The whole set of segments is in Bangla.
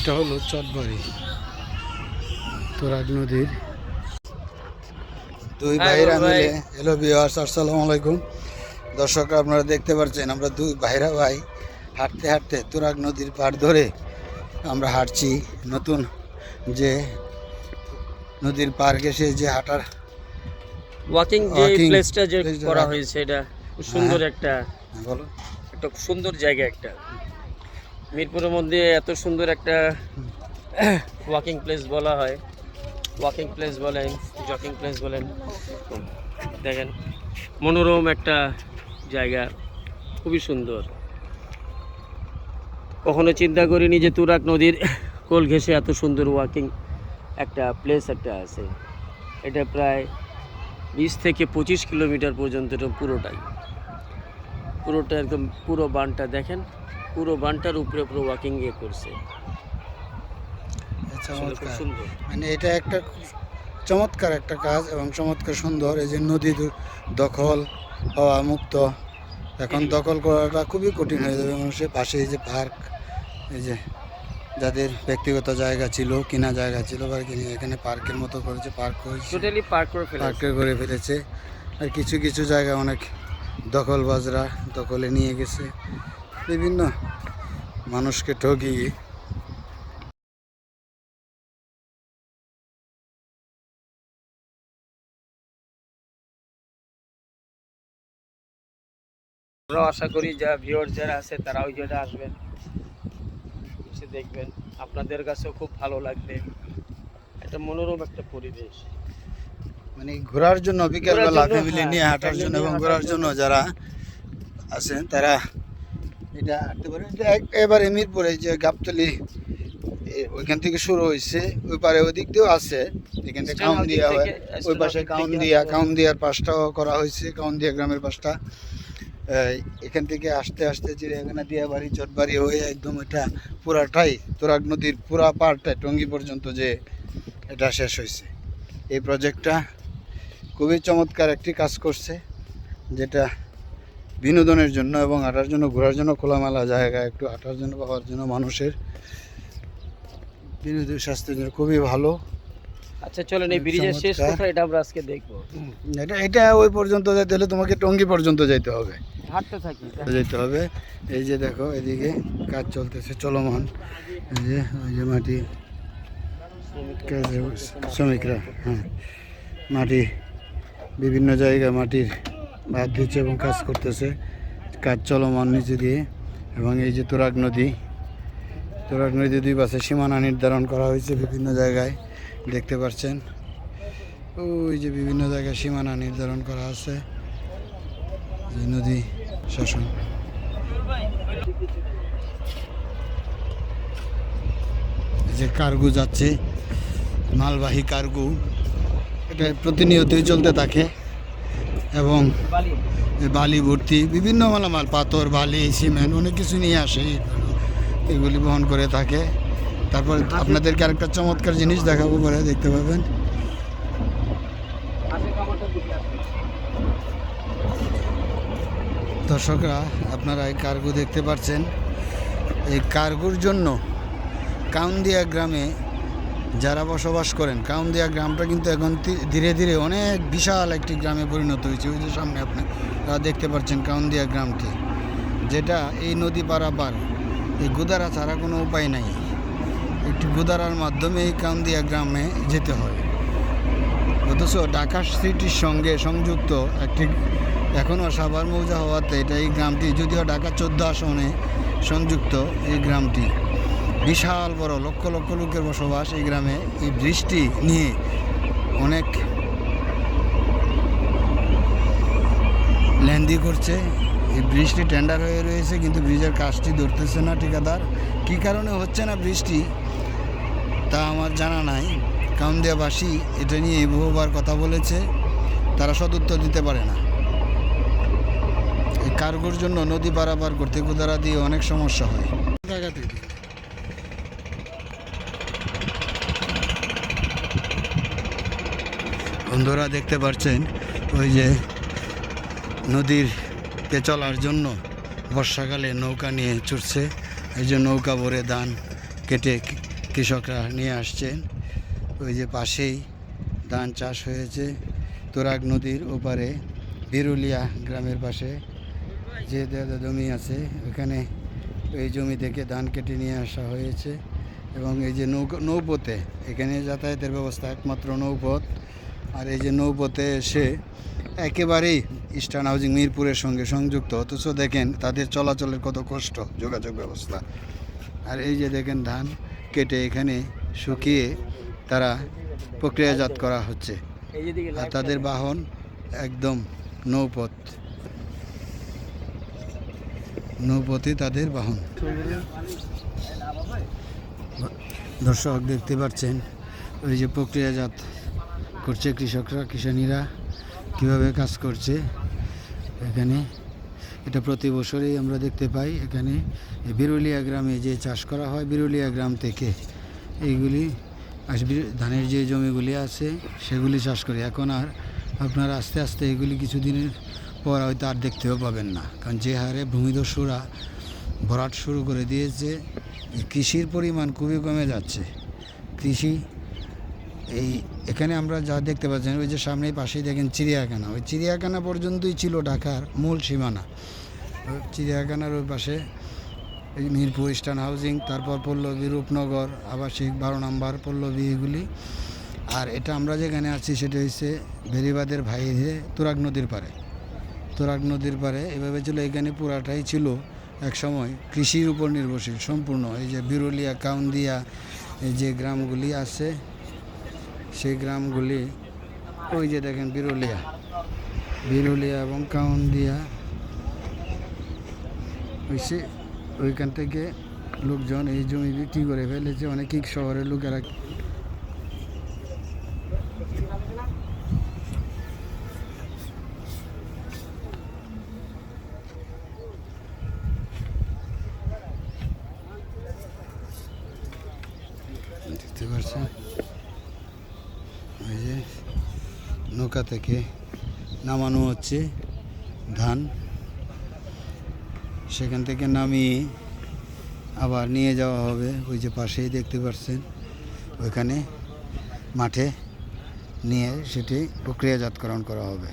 এটা হলো চটবাড়ি তুরাগ নদীর দুই ভাইরা মিলে। হ্যালো ভিউয়ার্স, আসসালামু আলাইকুম। দর্শক, আপনারা দেখতে পাচ্ছেন আমরা দুই ভাইরা ভাই হাঁটতে হাঁটতে তুরাগ নদীর পাড় ধরে আমরা হাঁটছি। নতুন যে নদীর পার ঘেঁষে যে হাঁটার ওয়াকিং যে প্লেসটা যে করা হয়েছে, এটা সুন্দর একটা বলো একটা সুন্দর জায়গা। একটা মিরপুরের মধ্যে এত সুন্দর একটা ওয়াকিং প্লেস বলা হয়, ওয়াকিং প্লেস বলেন, জগিং প্লেস বলেন, দেখেন মনোরম একটা জায়গা, খুবই সুন্দর। কখনো চিন্তা করিনি যে তুরাগ নদীর কোল ঘেঁষে এত সুন্দর ওয়াকিং একটা প্লেস একটা আছে। এটা প্রায় 20 থেকে 25 কিলোমিটার পর্যন্ত পুরোটা একদম পুরো বানটা দেখেন, পুরো বানটার উপরে পুরো ওয়াকিং করছে। খুব সুন্দর, মানে এটা একটা চমৎকার একটা কাজ এবং চমৎকার সুন্দর। এই যে নদী দখল হওয়া মুক্ত, এখন দখল করাটা খুবই কঠিন হয়ে যাবে মানুষের। পাশে এই যে পার্ক, এই যে যাদের ব্যক্তিগত জায়গা ছিল, কিনা জায়গা ছিল, এখানে পার্কের মতো করেছে, পার্ক টোটালি পার্ক করে ফেলেছে। আর কিছু কিছু জায়গা অনেক দখলবাজরা দখলে নিয়ে গেছে, বিভিন্ন মানুষকে ঠকিয়ে। আমরা আশা করি যা ভিউয়ার যারা আছে তারা ওই জায়গাটা আসবেন, এসে দেখবেন, আপনাদের কাছেও খুব ভালো লাগবে। একটা মনোরম একটা পরিবেশ, মানে ঘোরার জন্য বিকেলবেলা ফ্যামিলি নিয়ে হাঁটার জন্য এবং ঘোরার জন্য যারা আছেন তারা এটা হাঁটতে পারে। এবারে মিরপুরে যে গাবতলী ওইখান থেকে শুরু হয়েছে, ওই পারে ওই দিক দিয়েও আছে, এখান থেকে কাউন্দিয়া হয়, ওই পাশে কাউন্দিয়ার পাশটাও করা হয়েছে, কাউন্দিয়া গ্রামের পাশটা। এখান থেকে আস্তে আস্তে চিড়িয়াখানা, দিয়াবাড়ি, চটবাড়ি হয়ে একদম এটা পুরাটাই তুরাগ নদীর পুরা পাড়টাই টঙ্গী পর্যন্ত যে এটা শেষ হয়েছে। এই প্রজেক্টটা খুবই চমৎকার একটি কাজ করছে, যেটা বিনোদনের জন্য এবং হাঁটার জন্য, ঘোরার জন্য খোলামেলা জায়গা, একটু হাঁটার জন্য, পাওয়ার জন্য মানুষের বিনোদন স্বাস্থ্যের জন্য খুবই ভালো। আচ্ছা চলেন, এই ব্রিজের শেষ কোথায় এটা আমরা আজকে দেখবো। এটা ওই পর্যন্ত যেতে হলে তোমাকে টঙ্গী পর্যন্ত যেতে হবে, হাঁটতে থাকি যেতে হবে। এই যে দেখো, এদিকে কাজ চলতেছে চলমান, এই যে ওই যে মাটি শ্রমিকরা, হ্যাঁ, মাটি বিভিন্ন জায়গায় মাটির বাদ দিচ্ছে এবং কাজ করতেছে, কাজ চলমান নিচে দিয়ে। এবং এই যে তুরাগ নদী দুই পাশে সীমানা নির্ধারণ করা হয়েছে বিভিন্ন জায়গায়, দেখতে পাচ্ছেন ওই যে বিভিন্ন জায়গায় সীমানা নির্ধারণ করা আছে, যে নদী শাসন। এই যে কার্গো যাচ্ছে, মালবাহী কার্গো, এটা প্রতিনিয়তই চলতে থাকে এবং বালি ভর্তি বিভিন্ন মালামাল, পাথর, বালি, সিমেন্ট, অনেক কিছু নিয়ে আসে, এগুলি বহন করে থাকে। তারপর আপনাদেরকে আরেকটা চমৎকার জিনিস দেখাবো, পরে দেখতে পাবেন। দর্শকরা, আপনারা এই কার্গো দেখতে পাচ্ছেন। এই কার্গোর জন্য কাউন্দিয়া গ্রামে যারা বসবাস করেন, কাউন্দিয়া গ্রামটা কিন্তু এখন ধীরে ধীরে অনেক বিশাল একটি গ্রামে পরিণত হয়েছে। ওই যে সামনে আপনারা দেখতে পাচ্ছেন কাউন্দিয়া গ্রামটি, যেটা এই নদী পারাপার, এই গুদারা ছাড়া কোনো উপায় নাই। একটি গুদারার মাধ্যমে এই কাউন্দিয়া গ্রামে যেতে হয়, অথচ ঢাকা সিটির সঙ্গে সংযুক্ত একটি, এখনও সাভার মৌজা হওয়াতে এটা এই গ্রামটি, যদিও ঢাকা 14 আসনে সংযুক্ত, এই গ্রামটি বিশাল বড়, লক্ষ লক্ষ লোকের বসবাস এই গ্রামে। এই বৃষ্টি নিয়ে অনেক লেন্দি করছে, এই বৃষ্টি টেন্ডার হয়ে রয়েছে, কিন্তু ব্রিজের কাজটি ধরতেছে না ঠিকাদার। কী কারণে হচ্ছে না বৃষ্টি তা আমার জানা নাই। কাউন্দিয়াবাসী এটা নিয়ে বহুবার কথা বলেছে, তারা সদুত্তর দিতে পারে না। এই কার্গোর জন্য নদী পারাপার করতে গুদারা দিয়ে অনেক সমস্যা হয়। বন্ধুরা দেখতে পাচ্ছেন, ওই যে নদীরকে চলার জন্য বর্ষাকালে নৌকা নিয়ে ছুটছে, এই যে নৌকা ভরে ধান কেটে কৃষকরা নিয়ে আসছেন। ওই যে পাশেই ধান চাষ হয়েছে তুরাগ নদীর ওপারে বিরুলিয়া গ্রামের পাশে যে জমি আছে ওখানে এই জমি থেকে ধান কেটে নিয়ে আসা হয়েছে এবং এই যে নৌপথে এখানে যাতায়াতের ব্যবস্থা একমাত্র নৌপথ। আর এই যে নৌপথে এসে একেবারেই ইস্টার্ন হাউজিং মিরপুরের সঙ্গে সংযুক্ত, অথচ দেখেন তাদের চলাচলের কত কষ্ট যোগাযোগ ব্যবস্থা। আর এই যে দেখেন ধান কেটে এখানে শুকিয়ে তারা প্রক্রিয়াজাত করা হচ্ছে আর তাদের বাহন একদম নৌপথে তাদের বাহন। দর্শক দেখতে পাচ্ছেন ওই যে প্রক্রিয়াজাত করছে কৃষকরা, কিষানীরা কীভাবে কাজ করছে এখানে। এটা প্রতি বছরই আমরা দেখতে পাই এখানে বিরুলিয়া গ্রামে যে চাষ করা হয়, বিরুলিয়া গ্রাম থেকে এইগুলি ধানের যে জমিগুলি আছে সেগুলি চাষ করে। এখন আর আপনারা আস্তে আস্তে এগুলি কিছুদিনের পর হয়তো আর দেখতেও পাবেন না, কারণ যে হারে ভূমিদস্যুরা ভরাট শুরু করে দিয়েছে কৃষির পরিমাণ খুবই কমে যাচ্ছে। কৃষি এই এখানে আমরা যা দেখতে পাচ্ছেন ওই যে সামনেই পাশেই দেখেন চিড়িয়াখানা, ওই চিড়িয়াখানা পর্যন্তই ছিল ঢাকার মূল সীমানা। চিড়িয়াখানার ওই পাশে এই মিরপুর ইস্টার্ন হাউজিং, তারপর পল্লবী, রূপনগর আবাসিক 12 নম্বর পল্লবী এগুলি। আর এটা আমরা যেখানে আছি সেটা হচ্ছে বেরিবাদের বাইরে তুরাগ নদীর পারে এভাবে ছিল। এখানে পুরাটাই ছিল এক সময় কৃষির উপর নির্ভরশীল সম্পূর্ণ। এই যে বিরুলিয়া, কাউন্দিয়া এই যে গ্রামগুলি আছে সেই গ্রামগুলি ওই যে দেখেন বিরুলিয়া এবং কাউন্দিয়া হয়েছে। ওইখান থেকে লোকজন এই জমি বিক্রি করে ফেলেছে, অনেকেই শহরের লোকেরা। দেখতে পাচ্ছেন ওই যে নৌকা থেকে নামানো হচ্ছে ধান, সেখান থেকে নামিয়ে আবার নিয়ে যাওয়া হবে ওই যে পাশেই দেখতে পাচ্ছেন ওইখানে মাঠে নিয়ে সেটি প্রক্রিয়াজাতকরণ করা হবে।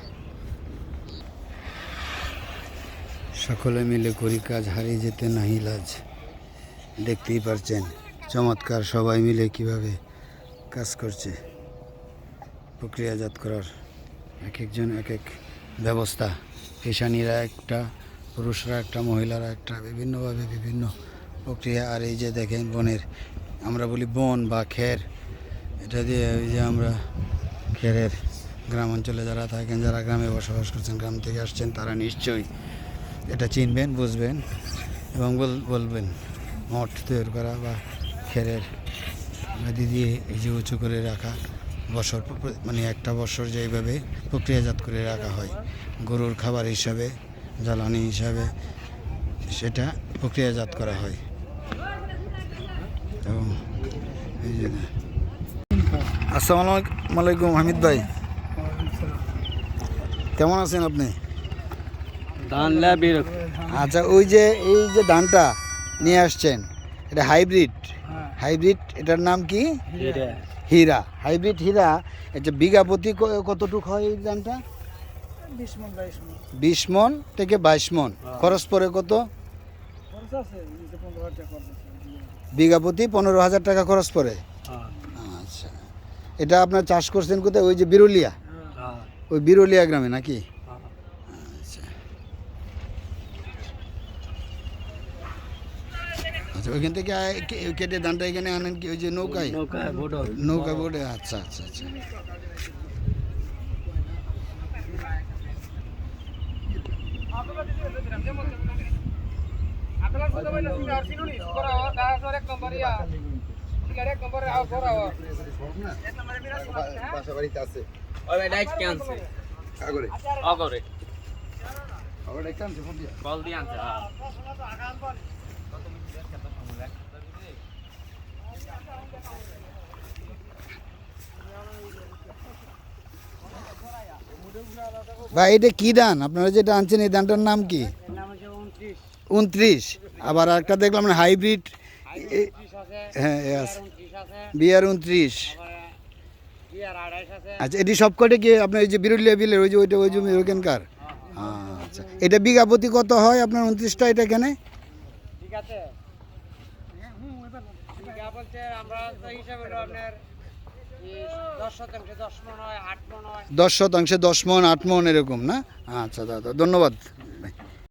সকলে মিলে করি কাজ, হারিয়ে যেতে নাহি লাজ। দেখতেই পারছেন চমৎকার সবাই মিলে কিভাবে কাজ করছে প্রক্রিয়াজাত করার। এক একজন এক এক ব্যবস্থা, কিষানীরা একটা, পুরুষরা একটা, মহিলারা একটা, বিভিন্নভাবে বিভিন্ন প্রক্রিয়া। আর এই যে দেখেন বনের, আমরা বলি বন বা খের, এটা দিয়ে ওই যে আমরা খেরের গ্রাম অঞ্চলে যারা থাকেন, যারা গ্রামে বসবাস করছেন, গ্রাম থেকে আসছেন, তারা নিশ্চয়ই এটা চিনবেন, বুঝবেন এবং বলবেন। মঠ তৈরি করা বা খেরের নদী দিয়ে এই যে উঁচু করে রাখা বছর, মানে একটা বছর যেইভাবে প্রক্রিয়াজাত করে রাখা হয় গরুর খাবার হিসাবে, জ্বালানি হিসাবে, সেটা প্রক্রিয়াজাত করা হয়। এবং এই যে আসসালামু আলাইকুম হামিদ ভাই, কেমন আছেন আপনি? ধান আচ্ছা, ওই যে এই যে ধানটা নিয়ে আসছেন এটা হাইব্রিড, এটার নাম কি? হীরা, হাইব্রিড হীরা। এটা বিঘা প্রতি কতটুকু হয় এই ধানটা? 20 মন থেকে 22 মন। খরচ পড়ে কত? বিঘা প্রতি 15,000 টাকা খরচ পড়ে। আচ্ছা, এটা আপনার চাষ করছেন কোথায়? ওই যে বিরুলিয়া, ওই বিরুলিয়া গ্রামে নাকি? আচ্ছা আচ্ছা, ওইখান থেকে কেটে ধানটা এখানে আনেন কি ওই যে নৌকা বোটে? আচ্ছা আচ্ছা আচ্ছা। ভাই এটা কি ধান আপনারা যেটা আনছেন, এই ধানটার নাম কি? 29। আবার একটা দেখলাম না হাইব্রিড, হ্যাঁ বিয়ার 29। বিয়ার 28 আছে। আচ্ছা, এটি সবকটে কি আপনার এই যে বিরুলিয়া বিলের ওই যে ওইটা ওই জমি ওইখানকার? আচ্ছা, এটা বিঘা প্রতি কত হয় আপনার 29টা এটা এখানে? ঠিক আছে। বিঘা বলতে আমরা তো হিসাব হলো আপনার 10 শতাংশে 10 মণ হয়, 8 মণ হয়। 10 শতাংশে 10 মণ 8 মণ এরকম না? আচ্ছা দাদা, ধন্যবাদ ভাই।